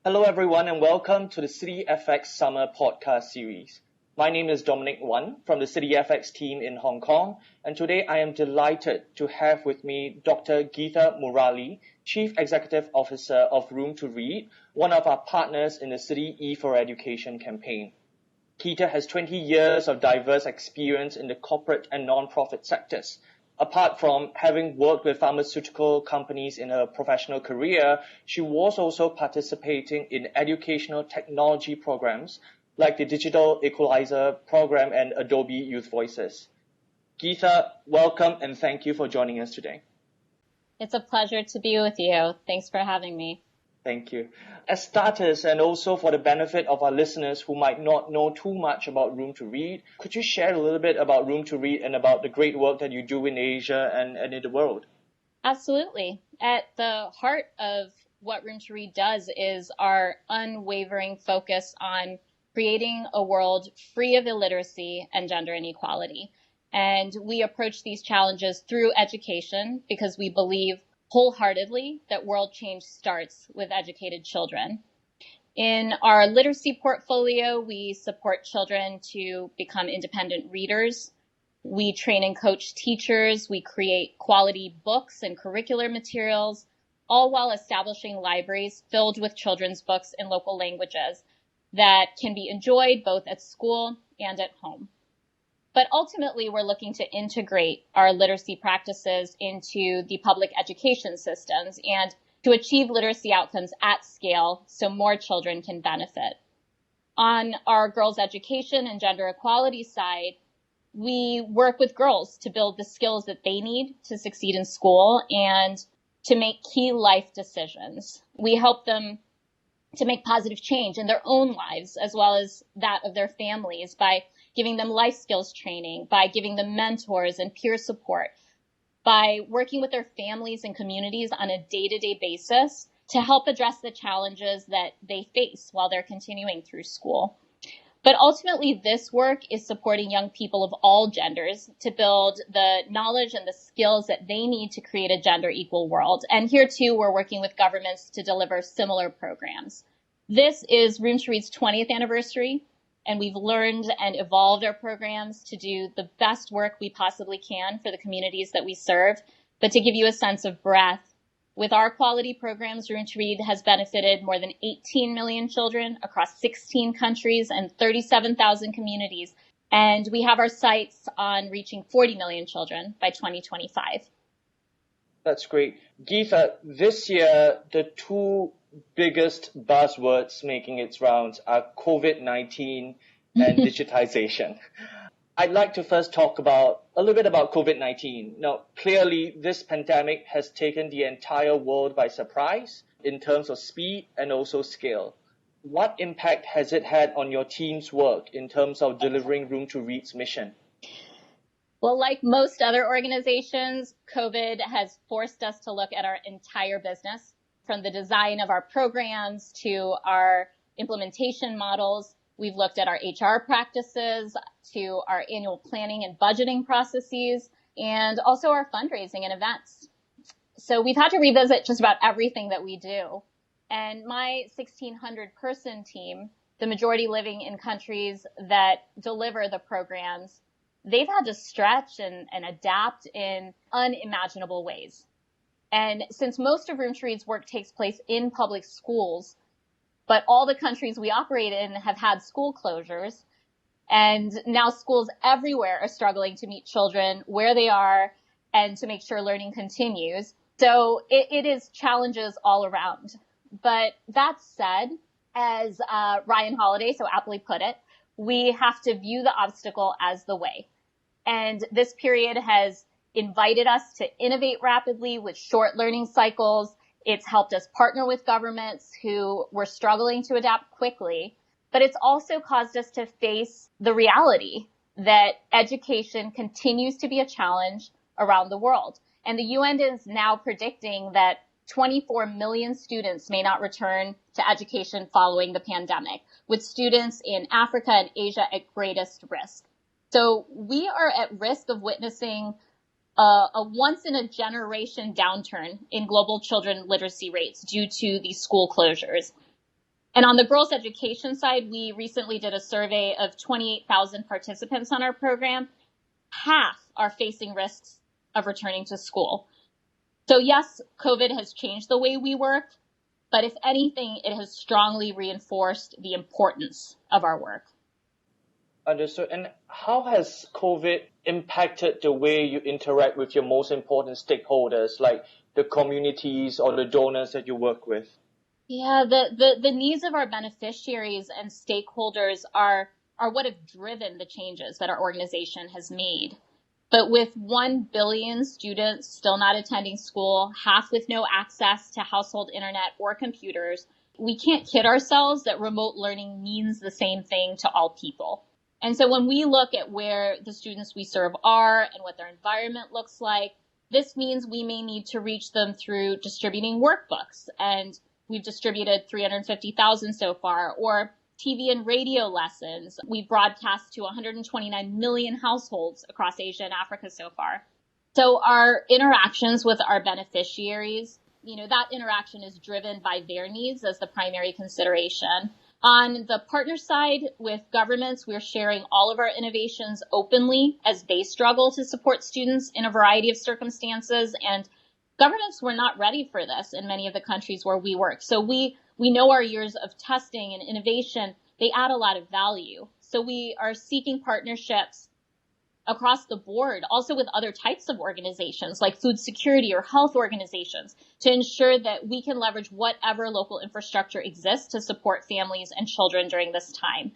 Hello, everyone, and welcome to the Citi FX Summer Podcast Series. My name is Dominic Wan from the Citi FX team in Hong Kong, and today I am delighted to have with me Dr. Geetha Murali, Chief Executive Officer of Room to Read, one of our partners in the Citi E4Education campaign. Geetha has 20 years of diverse experience in the corporate and non-profit sectors. Apart from having worked with pharmaceutical companies in her professional career, she was also participating in educational technology programs like the Digital Equalizer program and Adobe Youth Voices. Geetha, welcome and thank you for joining us today. It's a pleasure to be with you. Thanks for having me. Thank you. As starters, and also for the benefit of our listeners who might not know too much about Room to Read, could you share a little bit about Room to Read and about the great work that you do in Asia and in the world? Absolutely. At the heart of what Room to Read does is our unwavering focus on creating a world free of illiteracy and gender inequality. And we approach these challenges through education because we believe wholeheartedly that world change starts with educated children. In our literacy portfolio, we support children to become independent readers. We train and coach teachers. We create quality books and curricular materials, all while establishing libraries filled with children's books in local languages that can be enjoyed both at school and at home. But ultimately, we're looking to integrate our literacy practices into the public education systems and to achieve literacy outcomes at scale so more children can benefit. On our girls' education and gender equality side, we work with girls to build the skills that they need to succeed in school and to make key life decisions. We help them to make positive change in their own lives as well as that of their families by giving them life skills training, by giving them mentors and peer support, by working with their families and communities on a day-to-day basis to help address the challenges that they face while they're continuing through school. But ultimately, this work is supporting young people of all genders to build the knowledge and the skills that they need to create a gender equal world. And here too, we're working with governments to deliver similar programs. This is Room to Read's 20th anniversary, and we've learned and evolved our programs to do the best work we possibly can for the communities that we serve. But to give you a sense of breadth, with our quality programs, Room to Read has benefited more than 18 million children across 16 countries and 37,000 communities. And we have our sights on reaching 40 million children by 2025. That's great. Geetha, this year, the two biggest buzzwords making its rounds are COVID-19 and digitization. I'd like to first talk a little bit about COVID-19. Now, clearly, this pandemic has taken the entire world by surprise in terms of speed and also scale. What impact has it had on your team's work in terms of delivering Room to Read's mission? Well, like most other organizations, COVID has forced us to look at our entire business, from the design of our programs to our implementation models. We've looked at our HR practices to our annual planning and budgeting processes, and also our fundraising and events. So we've had to revisit just about everything that we do. And my 1,600 person team, the majority living in countries that deliver the programs, they've had to stretch and adapt in unimaginable ways. And since most of Room to Read's work takes place in public schools, but all the countries we operate in have had school closures, and now schools everywhere are struggling to meet children where they are and to make sure learning continues. So it is challenges all around. But that said, as Ryan Holiday so aptly put it, we have to view the obstacle as the way. And this period has invited us to innovate rapidly with short learning cycles. It's helped us partner with governments who were struggling to adapt quickly, but it's also caused us to face the reality that education continues to be a challenge around the world. And the UN is now predicting that 24 million students may not return to education following the pandemic, with students in Africa and Asia at greatest risk. So we are at risk of witnessing a once-in-a-generation downturn in global children literacy rates due to these school closures. And on the girls' education side, we recently did a survey of 28,000 participants on our program. Half are facing risks of returning to school. So yes, COVID has changed the way we work, but if anything, it has strongly reinforced the importance of our work. Understood. And how has COVID impacted the way you interact with your most important stakeholders, like the communities or the donors that you work with? Yeah, the needs of our beneficiaries and stakeholders are what have driven the changes that our organization has made. But with 1 billion students still not attending school, half with no access to household internet or computers, we can't kid ourselves that remote learning means the same thing to all people. And so when we look at where the students we serve are and what their environment looks like, this means we may need to reach them through distributing workbooks. And we've distributed 350,000 so far, or TV and radio lessons. We've broadcast to 129 million households across Asia and Africa so far. So our interactions with our beneficiaries, that interaction is driven by their needs as the primary consideration. On the partner side with governments, we're sharing all of our innovations openly as they struggle to support students in a variety of circumstances. And governments were not ready for this in many of the countries where we work. So we know our years of testing and innovation, they add a lot of value. So we are seeking partnerships across the board, also with other types of organizations like food security or health organizations, to ensure that we can leverage whatever local infrastructure exists to support families and children during this time.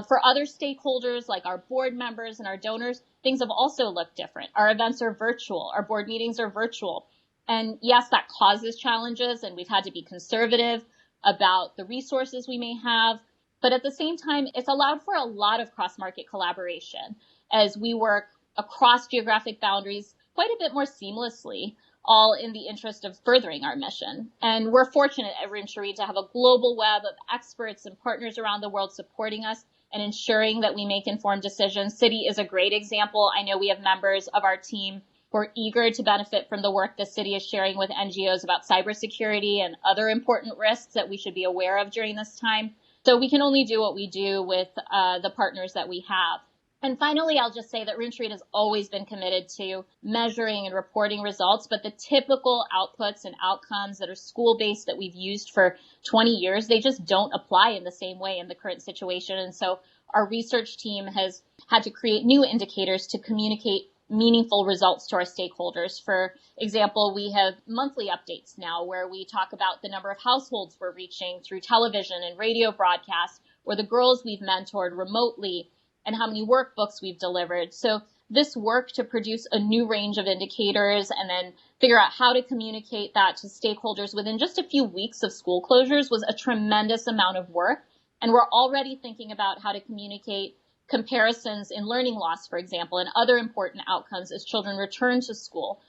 For other stakeholders like our board members and our donors, things have also looked different. Our events are virtual, our board meetings are virtual. And yes, that causes challenges, and we've had to be conservative about the resources we may have. But at the same time, it's allowed for a lot of cross-market collaboration as we work across geographic boundaries quite a bit more seamlessly, all in the interest of furthering our mission. And we're fortunate at Room to Read to have a global web of experts and partners around the world supporting us and ensuring that we make informed decisions. Citi is a great example. I know we have members of our team who are eager to benefit from the work the city is sharing with NGOs about cybersecurity and other important risks that we should be aware of during this time. So we can only do what we do with the partners that we have. And finally, I'll just say that Room to Read has always been committed to measuring and reporting results, but the typical outputs and outcomes that are school-based that we've used for 20 years, they just don't apply in the same way in the current situation. And so our research team has had to create new indicators to communicate meaningful results to our stakeholders. For example, we have monthly updates now where we talk about the number of households we're reaching through television and radio broadcasts, or the girls we've mentored remotely, and how many workbooks we've delivered. So this work to produce a new range of indicators and then figure out how to communicate that to stakeholders within just a few weeks of school closures was a tremendous amount of work. And we're already thinking about how to communicate comparisons in learning loss, for example, and other important outcomes as children return to school.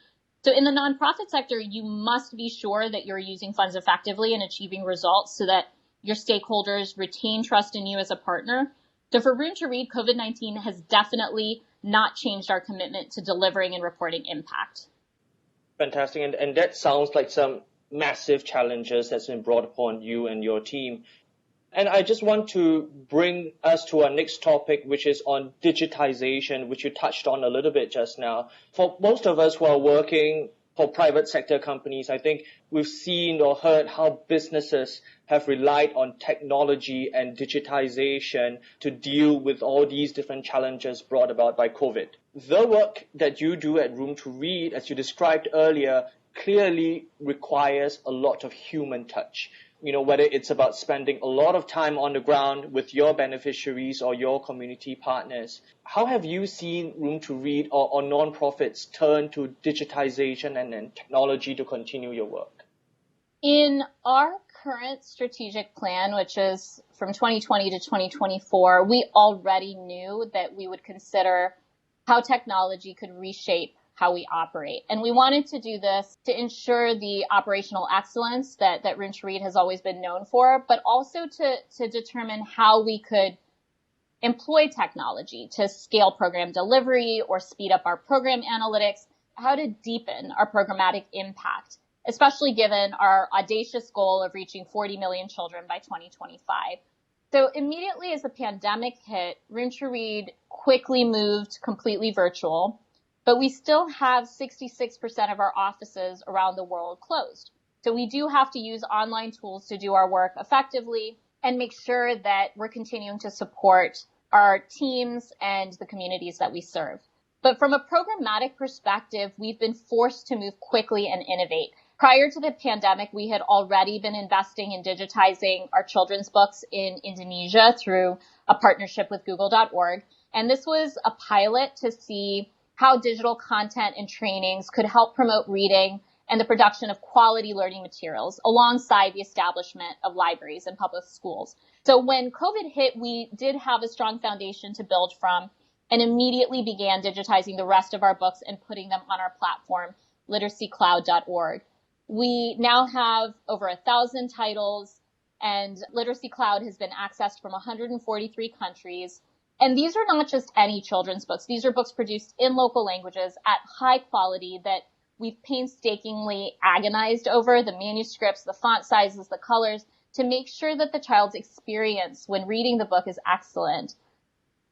So in the nonprofit sector, you must be sure that you're using funds effectively and achieving results so that your stakeholders retain trust in you as a partner. So for Room to Read, COVID-19 has definitely not changed our commitment to delivering and reporting impact. Fantastic. And that sounds like some massive challenges that's been brought upon you and your team. And I just want to bring us to our next topic, which is on digitization, which you touched on a little bit just now. For most of us who are working for private sector companies, I think we've seen or heard how businesses have relied on technology and digitization to deal with all these different challenges brought about by COVID. The work that you do at Room to Read, as you described earlier, clearly requires a lot of human touch. Whether it's about spending a lot of time on the ground with your beneficiaries or your community partners. How have you seen Room to Read or nonprofits turn to digitization and technology to continue your work? In our current strategic plan, which is from 2020 to 2024, we already knew that we would consider how technology could reshape how we operate. And we wanted to do this to ensure the operational excellence that Room to Read has always been known for, but also to determine how we could employ technology to scale program delivery or speed up our program analytics, how to deepen our programmatic impact. especially given our audacious goal of reaching 40 million children by 2025. So immediately as the pandemic hit, Room to Read quickly moved completely virtual, but we still have 66% of our offices around the world closed. So we do have to use online tools to do our work effectively and make sure that we're continuing to support our teams and the communities that we serve. But from a programmatic perspective, we've been forced to move quickly and innovate. Prior to the pandemic, we had already been investing in digitizing our children's books in Indonesia through a partnership with Google.org. And this was a pilot to see how digital content and trainings could help promote reading and the production of quality learning materials alongside the establishment of libraries and public schools. So when COVID hit, we did have a strong foundation to build from and immediately began digitizing the rest of our books and putting them on our platform, literacycloud.org. We now have over 1,000 titles, and Literacy Cloud has been accessed from 143 countries. And these are not just any children's books. These are books produced in local languages at high quality that we've painstakingly agonized over, the manuscripts, the font sizes, the colors, to make sure that the child's experience when reading the book is excellent.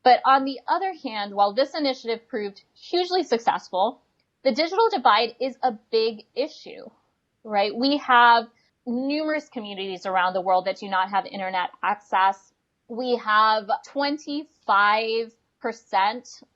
But on the other hand, while this initiative proved hugely successful, the digital divide is a big issue. Right? We have numerous communities around the world that do not have internet access. We have 25%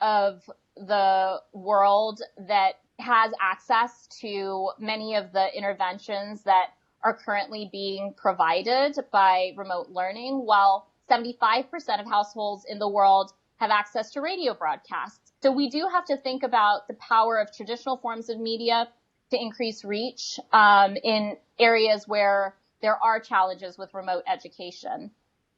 of the world that has access to many of the interventions that are currently being provided by remote learning, while 75% of households in the world have access to radio broadcasts. So we do have to think about the power of traditional forms of media to increase reach in areas where there are challenges with remote education.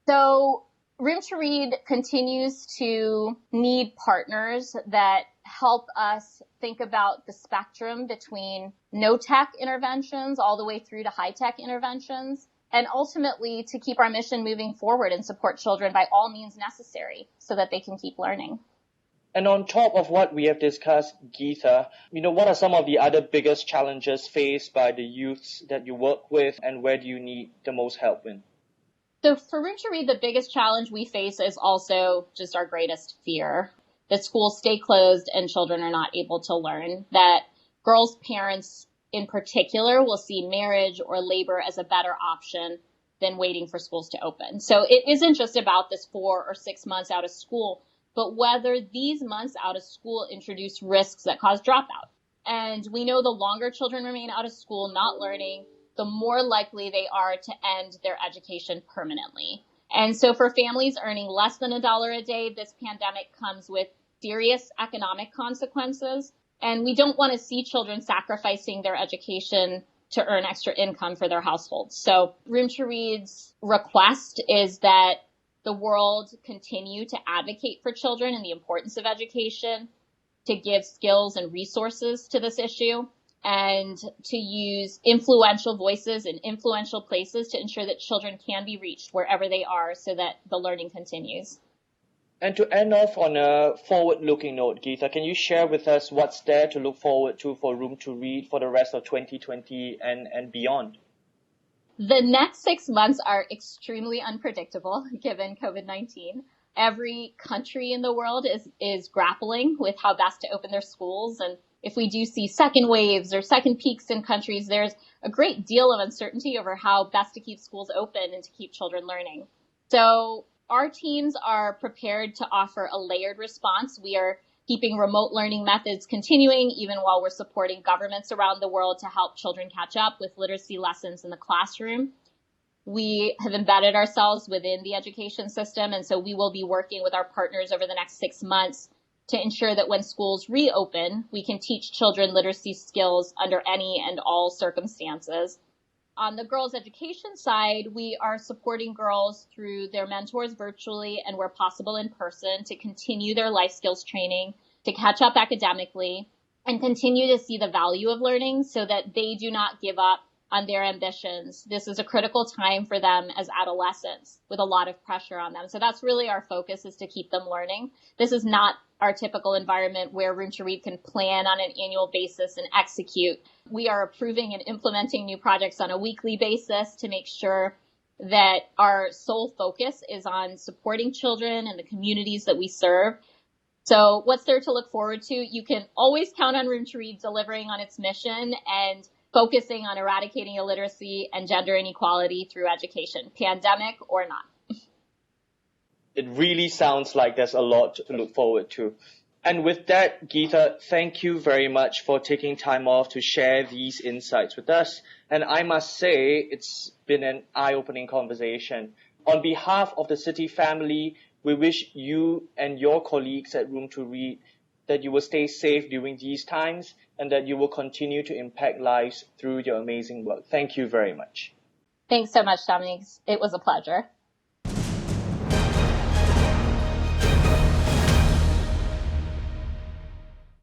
So Room to Read continues to need partners that help us think about the spectrum between no-tech interventions all the way through to high-tech interventions, and ultimately to keep our mission moving forward and support children by all means necessary so that they can keep learning. And on top of what we have discussed, Geetha, what are some of the other biggest challenges faced by the youths that you work with, and where do you need the most help in? So for Room to Read, the biggest challenge we face is also just our greatest fear, that schools stay closed and children are not able to learn, that girls' parents in particular will see marriage or labor as a better option than waiting for schools to open. So it isn't just about this 4 or 6 months out of school, but whether these months out of school introduce risks that cause dropout. And we know the longer children remain out of school not learning, the more likely they are to end their education permanently. And so for families earning less than $1 a day, this pandemic comes with serious economic consequences. And we don't want to see children sacrificing their education to earn extra income for their households. So Room to Read's request is that the world continue to advocate for children and the importance of education, to give skills and resources to this issue, and to use influential voices in influential places to ensure that children can be reached wherever they are so that the learning continues. And to end off on a forward-looking note, Geetha, can you share with us what's there to look forward to for Room to Read for the rest of 2020 and beyond? The next 6 months are extremely unpredictable given COVID-19. Every country in the world is grappling with how best to open their schools. And if we do see second waves or second peaks in countries, there's a great deal of uncertainty over how best to keep schools open and to keep children learning. So our teams are prepared to offer a layered response. We are keeping remote learning methods continuing, even while we're supporting governments around the world to help children catch up with literacy lessons in the classroom. We have embedded ourselves within the education system, and so we will be working with our partners over the next 6 months to ensure that when schools reopen, we can teach children literacy skills under any and all circumstances. On the girls' education side, we are supporting girls through their mentors virtually and where possible in person to continue their life skills training, to catch up academically, and continue to see the value of learning so that they do not give up on their ambitions. This is a critical time for them as adolescents with a lot of pressure on them. So that's really our focus, is to keep them learning. This is not our typical environment where Room to Read can plan on an annual basis and execute. We are approving and implementing new projects on a weekly basis to make sure that our sole focus is on supporting children and the communities that we serve. So what's there to look forward to? You can always count on Room to Read delivering on its mission and focusing on eradicating illiteracy and gender inequality through education, pandemic or not. It really sounds like there's a lot to look forward to. And with that, Geetha, thank you very much for taking time off to share these insights with us. And I must say, it's been an eye-opening conversation. On behalf of the Citi family, we wish you and your colleagues at Room to Read that you will stay safe during these times and that you will continue to impact lives through your amazing work. Thank you very much. Thanks so much, Dominique. It was a pleasure.